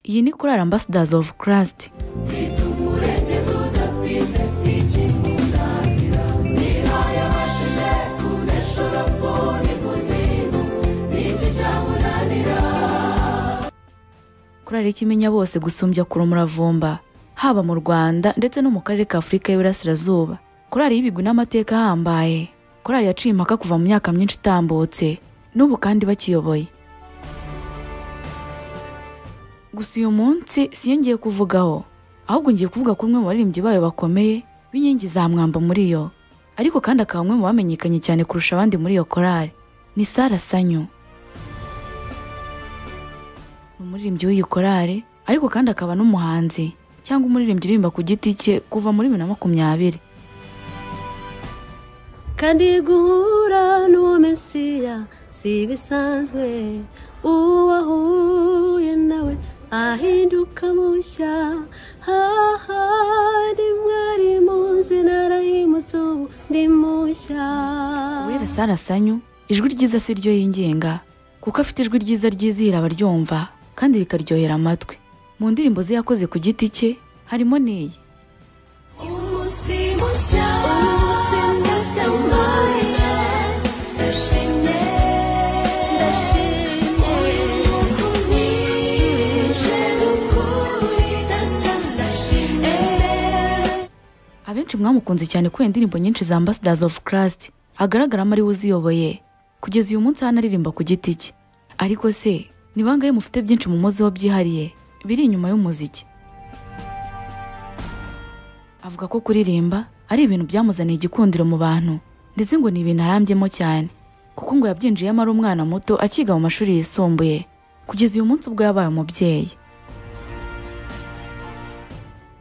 Iyi ni Korali Ambassadors of Christ. Korali ikimenya bose gusumbya kure umuravumba, haba mu Rwanda ndetse no mu karere ka Afurika y'Iburasirazuba. Korali y'ibigwi n'amateka ahambaye. Korali yaciye impaka kuva mu myaka myinshi itambutse, n'ubu kandi bakiyoboye. Gusa uyu munsi siyo ngiye kuvugaho, ahubwo ngiye kuvuga kuri umwe mu baririmbyi bayo bakomeye b'inkingi za mwamba muri yo, ariko kandi akaba umwe mu bamenyekanye cyane kurusha abandi muri iyo korali. Ni Sarah Sanyu. Ni umuririmbyi w'iyi korali, ariko kandi akaba n'umuhanzi cyangwa umuririmbyi uririmba ku giti cye kuva muri 2020. Kandi guhura n'uwo Mesiya si bisanzwe, uwahuye nawe ahinduka mushya. Hahandi mwari muzi narahimutse ndi mushya. Uwera Sarah Sanyu, ijwi ryiza si ryo yingenga, kuko afite ijwi ryiza ryizihira abaryumva kandi rikaryohera amatwi. Mu ndirimbo ze yakoze ku giti cye harimo n'iyi. Abenshi mwamukunze cyane kubera indirimbo nyinshi za Ambassadors of Christ agaragaramo ari we uziyoboye kugeza uyu munsi hano aririmba ku giti cye. Ariko se ni bangahe mufite byinshi mu muziho byihariye biri inyuma y'umuziki? Avuga ko kuririmba ari ibintu byamuzaniye igikundiro mu bantu, ndetse ngo ni ibintu arambyemo cyane, kuko ngo yabyinjiyemo ari umwana muto akiga mu mashuri yisumbuye kugeza uyu munsi ubwo yabaye umubyeyi.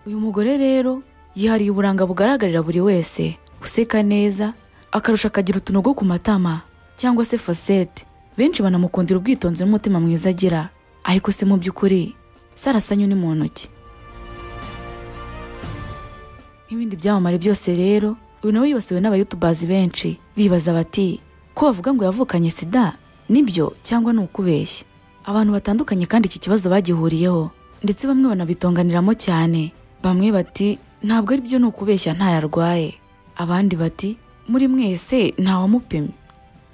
Uyu mugore rero yihariye uburanga bugaragarira buri wese, useka neza, akarusha akagira utunogo ku matama cyangwa se facette. Benshi banamukundira ubwitonzi n'umutima mwiza agira, ariko se mu by'ukuri Sarah Sanyu ni muntu ki? Nk'ibindi byamamare byose rero, uyu nawe yibasiwe n'abayutubers benshi bibaza bati ko bavuga ngo yavukanye sida, nibyo cyangwa ni ukubeshya? Abantu batandukanye kandi iki kibazo bagihuriyeho, ndetse bamwe banabitonganiramo cyane. Bamwe bati ntabwo ari byo, ni ukubeshya ntayarwaye. Abandi bati muri mwese ntawamupimye.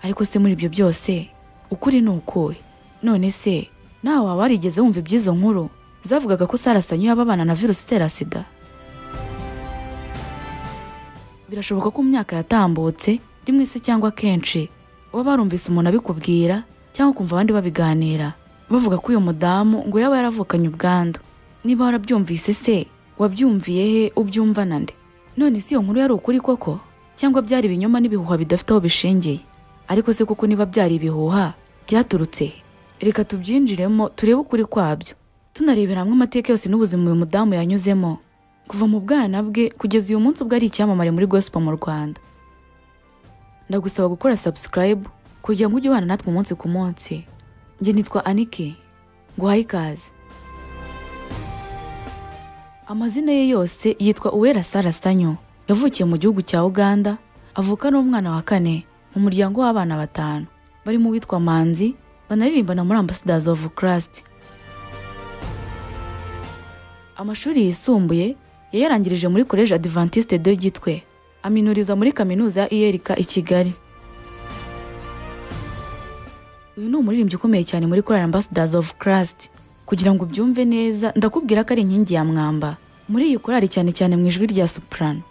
Ariko se muri ibyo byose ukuri ni ukuhe? None se nawe waba warigeze wumva iby'izo nkuru zavugaga ko Sarah Sanyu yababana na virusi itera sida? Birashoboka ko mu myaka yatambutse rimwe se cyangwa kenshi waba warumvise umuntu abikubwira cyangwa kumva abandi babiganira bavuga ko uyu mudamu ngo yaba yaravukanye ubwandu. Niba warabyumvise se wabyumviye he, ubyumva nande? None si iyo nkuru yari ukuri koko cyangwa byari ibinyoma n'ibihuha bidafite aho bishingiye? Ariko se kuko niba byari ibihuha byaturutse he? Reka tubyinjiremo turebe ukuri kwabyo, tunarebera hamwe amateka yose n'ubuzima uyu mudamu yanyuzemo kuva mu bwana bwe kugeza uyu munsi ubwo ari icyamamare muri gospel mu Rwanda. Ndagusaba gukora subscribe kugira ngo ujye ubana natwe umunsi ku munsi. Njye nitwa Anike, nguhaye ikaze. Amazina ye yose yitwa Uwera Sarah Sanyu. Yavukiye mu gihugu cya Uganda, avuka n'umwana wa 4 mu muryango w'abana 5 bari mu witwa Manzi, banaririmbana muri Ambassadors of Christ. Amashuri yisumbuye yayarangirije muri College Adventiste de Gitwe, aminuriza muri kaminuza ya IERK i Kigali. Uyu ni umuririmbyi ukomeye cyane muri Korali Ambassadors of Christ. Kugira ngo ubyumve neza, ndakubwira ko ari inkingi ya mwamba muri iyi korali, cyane cyane mu ijwi rya soprano.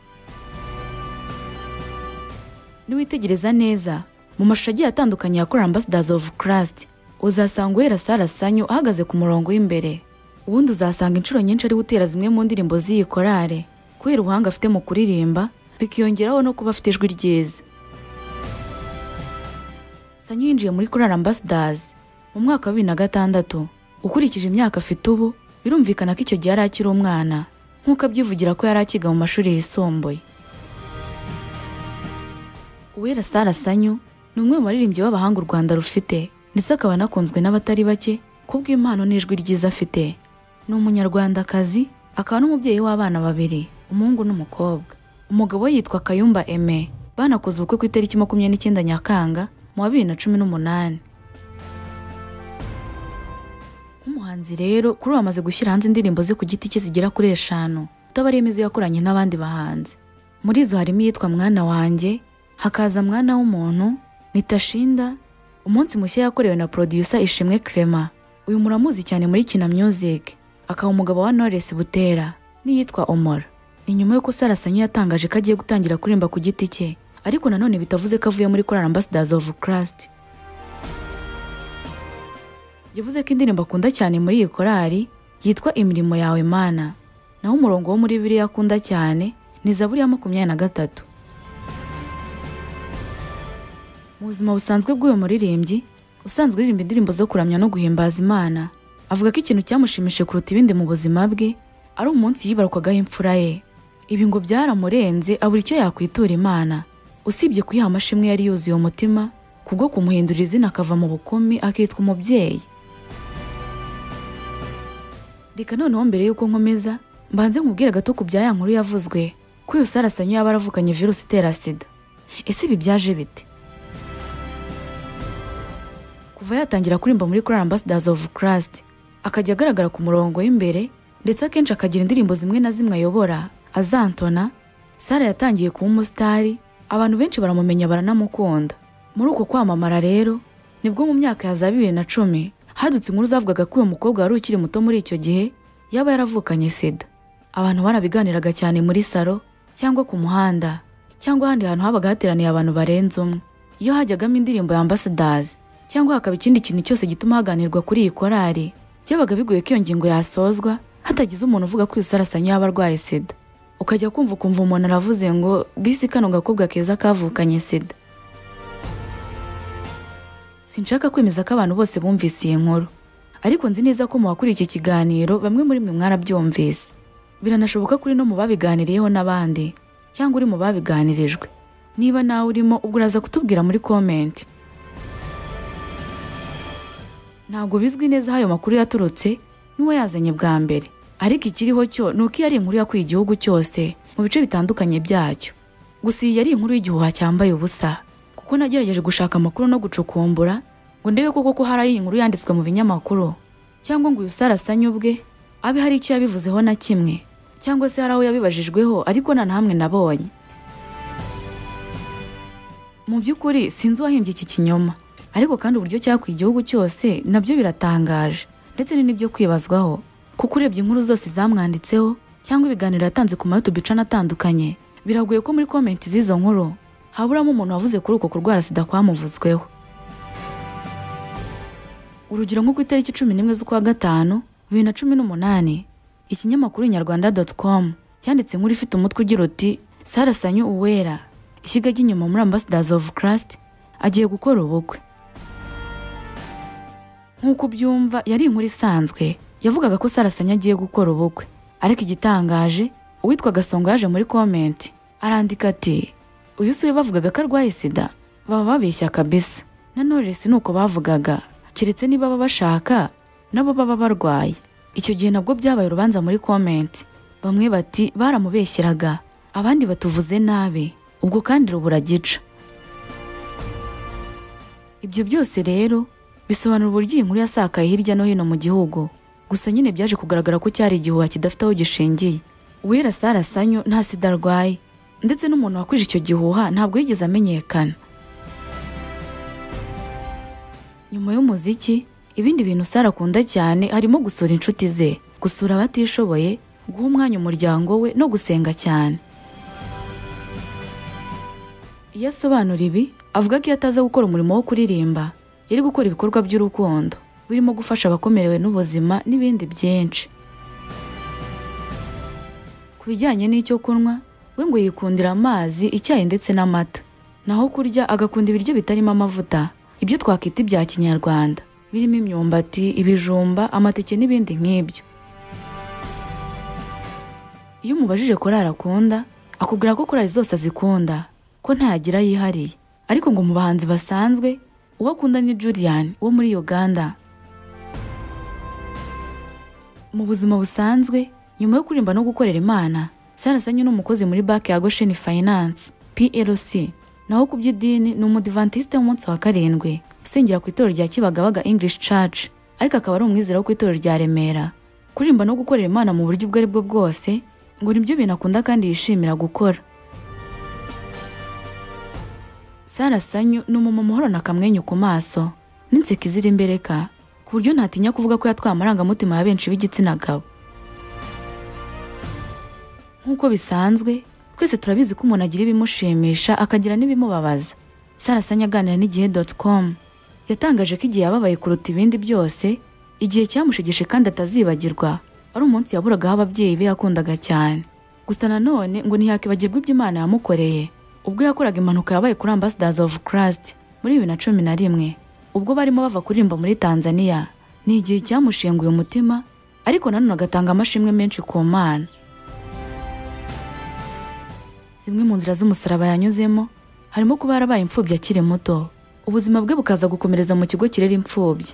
Niwitegereza neza mu mashusho agiye atandukanye ya Korali Ambassadors of Christ, uzasanga Uwera Sarah Sanyu ahagaze ku murongo w'imbere. Ubundi uzasanga inshuro nyinshi ari gutera zimwe mu ndirimbo z'iyi korali kubera ubuhanga afite mu kuririmba, bikiyongeraho no kuba afite ijwi ryiza. Sanyu yinjiye muri Korali Ambassadors mu mwaka wa 2006. Ukurikije imyaka afite ubu, birumvikana ko icyo gihe yari akiri umwana, nk'uko abyivugira ko yari akiga mu mashuri yisumbuye. Uwera Sarah Sanyu ni umwe mu baririmbyi b'abahanga u Rwanda rufite, ndetse akaba anakunzwe n'abatari bake kubw'impano n'ijwi ryiza afite. Ni umunyarwandakazi, akaba n'umubyeyi w'abana 2, umuhungu n'umukobwa. Umugabo we yitwa Kayumba Aime. Banakoze ubukwe ku itariki 29 Nyakanga mu 2018. muhanzi rero kuri ubu amaze gushyira hanze indirimbo ze ku giti cye zigera kuri 5 utabariyemo izo yakoranye n'abandi bahanzi. Muri zo harimo iyitwa Mwana wanjye, hakaza Mwana w'umuntu, Nitashinda, Umunsi mushya yakorewe na producer Ishimwe Clement. Uyu muramuzi cyane muri Kina Music, akaba umugabo wa Knowless Butera, n'iyitwa Omora. Ni nyuma yuko Sarah Sanyu yatangaje ko agiye gutangira kuririmba ku giti cye, ariko nanone bitavuze ko avuye muri Choir Ambassadors of Christ. Yavuze ko indirimbo akunda cyane muri iyi korali yitwa Imirimo yawe Mana, naho umurongo wo muri Bibiliya akunda cyane ni Zaburi ya 23. Mu buzima busanzwe bw'uyu muririmbyi usanzwe uririmba indirimbo zo kuramya no guhimbaza Imana, avuga ko ikintu cyamushimishije kuruta ibindi mu buzima bwe ari umunsi yibarukwagaho imfura ye. Ibi ngo byaramurenze abura icyo yakwitura Imana, usibye kuyiha amashimwe yari yuzuye umutima kubwo kumuhindura izina akava mu bukumi akitwa umubyeyi. Reka noneho mbere yuko nkomeza mbanze nkubwira gato ku bya ya nkuru yavuzwe ko uyu Sarah Sanyu yaba aravukanye virusi itera sida. Ese ibi byaje bite? Kuva yatangira kuririmba muri Choir Ambassadors of Christ, akajya agaragara ku murongo w'imbere ndetse akenshi akagira indirimbo zimwe na zimwe ayobora azantona, Sarah yatangiye kuba umusitari, abantu benshi baramumenya baranamukunda. Muri uko kwamamara rero nibwo mu myaka ya 2010 hadutse inkuru zavugaga ko uyu mukobwa wari ukiri muto muri icyo gihe yaba yaravukanye sida. Abantu barabiganiraga cyane muri salo cyangwa ku muhanda cyangwa ahandi hantu habaga hateraniye abantu barenze umwe. Iyo hajyagamo indirimbo ya Ambassadors cyangwa hakaba ikindi kintu cyose gituma haganirwa kuri iyi korali, byabaga bigoye ko iyo ngingo yasozwa hatagize umuntu uvuga ko Sarah Sanyu yaba arwaye sida. Ukajya kumva umuntu aravuze ngo disi kano gakobwa keza kavukanye sida. Sinshaka kwemeza ko abantu bose bumvise iyi nkuru, ariko nzi neza ko mu bakuri iki kiganiro bamwe muri mwe mwarabyumvise. Biranashoboka kuri no mu babiganiriyeho n'abandi cyangwa uri mu babiganirijwe. Niba nawe urimo ubwo uraza kutubwira muri comment. Ntabwo bizwi neza ayo makuru yaturutse n'uwo yazanye bwa mbere, ariko ikiriho cyo nuko iyo ari inkuru yakwiye igihugu cyose mu bice bitandukanye byacyo. Gusa iyi yari inkuru y'igihuha cyambaye ubusa, kuko nagerageje gushaka amakuru no gucukumbura ngo ndebe koko hari inkuru yanditswe mu binyamakuru cyangwa ngo uyu Sarah Sanyu ubwe abe hari icyo yabivuzeho na kimwe, cyangwa se hari aho yabibajijweho ariko nta hamwe nabonye. Mu by'ukuri sinzi uwahimbye iki kinyoma, ariko kandi uburyo cyakwiye igihugu cyose nabyo biratangaje ndetse ni nibyo kwibazwaho, kuko urebye inkuru zose zamwanditseho cyangwa ibiganiro yatanze ku YouTube channel atandukanye, biragoye ko muri comment z'izo nkuru haburamo umuntu wavuze kuri uko kurwara sida kwamuvuzweho. Urugero nko ku itariki 11 z'ukwa gatanu 2018 ikinyamakuru inyarwanda.com cyanditse inkuru ifite umutwe ugira uti Sarah Sanyu Uwera ishyiga ry'inyuma muri Ambassadors of Christ agiye gukora ubukwe. Nkuko byumva yari inkuru isanzwe yavugaga ko Sarah Sanyu agiye gukora ubukwe, ariko igitangaje uwitwa Gasongo yaje muri comment arandika ati uyu suye bavugaga ko arwaye sida, baba babeshya kabisa. Na Knowless nuko bavugaga, keretse niba baba bashaka nabo baba barwaye. Icyo gihe nabwo byabaye urubanza muri comment, bamwe bati baramubeshyeraga, abandi batuvuze nabi, ubwo kandi rubura gica. Ibyo byose rero bisobanura uburyo inkuru yasakaye hirya no hino mu gihugu, gusa nyine byaje kugaragara ko cyari igihuha kidafite aho gishingiye. Uwera Sarah Sanyu nta sida arwaye, ndetse n'umuntu wakwije icyo gihuha ntabwo yigeze amenyekana. Nyuma y'umuziki, ibindi bintu Sarah akunda cyane harimo gusura inshuti ze, gusura abatishoboye, guha umwanya umuryango we no gusenga cyane. Iyo asobanura ibi, avuga ko iyo ataza gukora umurimo wo kuririmba, yari gukora ibikorwa by'urukundo birimo gufasha abakomerewe n'ubuzima n'ibindi byinshi. Ku bijyanye n'icyo kunywa, we ngo yikundira amazi, icyayi ndetse n'amata. Naho kurya agakunda ibiryo bitarimo amavuta, ibyo twakita ibya Kinyarwanda, birimo imyumbati, ibijumba, amateke n'ibindi nk'ibyo. Iyo umubajije korali akunda, akubwira ko korali zose azikunda, ko ntayagira yihariye, ariko ngo mu bahanzi basanzwe uwo akunda ni Julian wo muri Uganda. Mu buzima busanzwe, nyuma yo kuririmba no gukorera Imana, Sarah Sanyu n'umukozi muri banki ya Goshen Finance PLC. Naho ku by'idini ni umudivantiste w'umunsi wa karindwi usengera ku itorero rya Kibagabaga English Church, ariko akaba ari umwizera wo ku itorero rya Remera. Kuririmba no gukorera Imana mu buryo ubwo ari bwo bwose ngo nibyo bintu akunda kandi yishimira gukora. Sarah Sanyu ni umumama uhorana akamwenyu ku maso n'inseko izira imbereka ku buryo ntatinya kuvuga ko yatwaye amarangamutima ya benshi b'igitsina gabo. Nk'uko bisanzwe twese turabizi ko umuntu agira ibimushimisha akagira n'ibimubabaza. Sarah Sanyu aganira n'igihe.com yatangaje ko igihe yababaye kuruta ibindi byose, igihe cyamushegeshe kandi atazibagirwa, ari umunsi yaburagaho ababyeyi be yakundaga cyane. Gusa nanone ngo ntiyakibagirwa ibyo Imana yamukoreye ubwo yakoraga impanuka yabaye kuri Ambassadors of Christ muri 2011 ubwo barimo bava kuririmba muri Tanzania. Ni igihe cyamushenguye umutima, ariko nanone agatanga amashimwe menshi ku Mana. Zimwe mu nzira z'umusaraba yanyuzemo harimo kuba yarabaye imfubyi akiri muto, ubuzima bwe bukaza gukomereza mu kigo kirera imfubyi.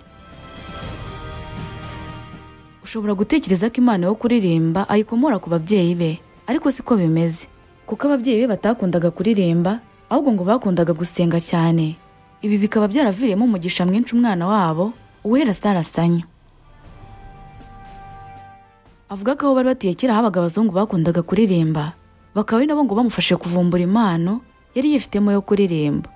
Ushobora gutekereza ko Imana yo kuririmba ayikomora ku babyeyi be, ariko siko bimeze, kuko ababyeyi be batakundaga kuririmba ahubwo ngo bakundaga gusenga cyane. Ibi bikaba byaraviriyemo umugisha mwinshi umwana wabo Uwera Sarah Sanyu. Avuga ko aho bari batiye kera habaga abazungu bakundaga kuririmba, bakaba ari nabo ngo bamufashe kuvumbura impano yari yifitemo yo kuririmba.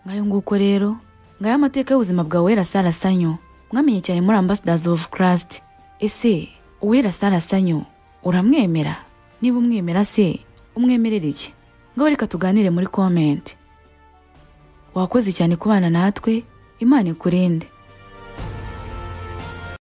Ngayo nguko rero, ngaya amateka y'ubuzima bwa Uwera Sarah Sanyu mwamenye cyane muri Ambassadors of Christ. Ese Uwera Sarah Sanyu uramwemera? Niba umwemera se umwemerera iki? Ngaho reka tuganire muri comment. Wakoze cyane kubana natwe, Imana ikurinde.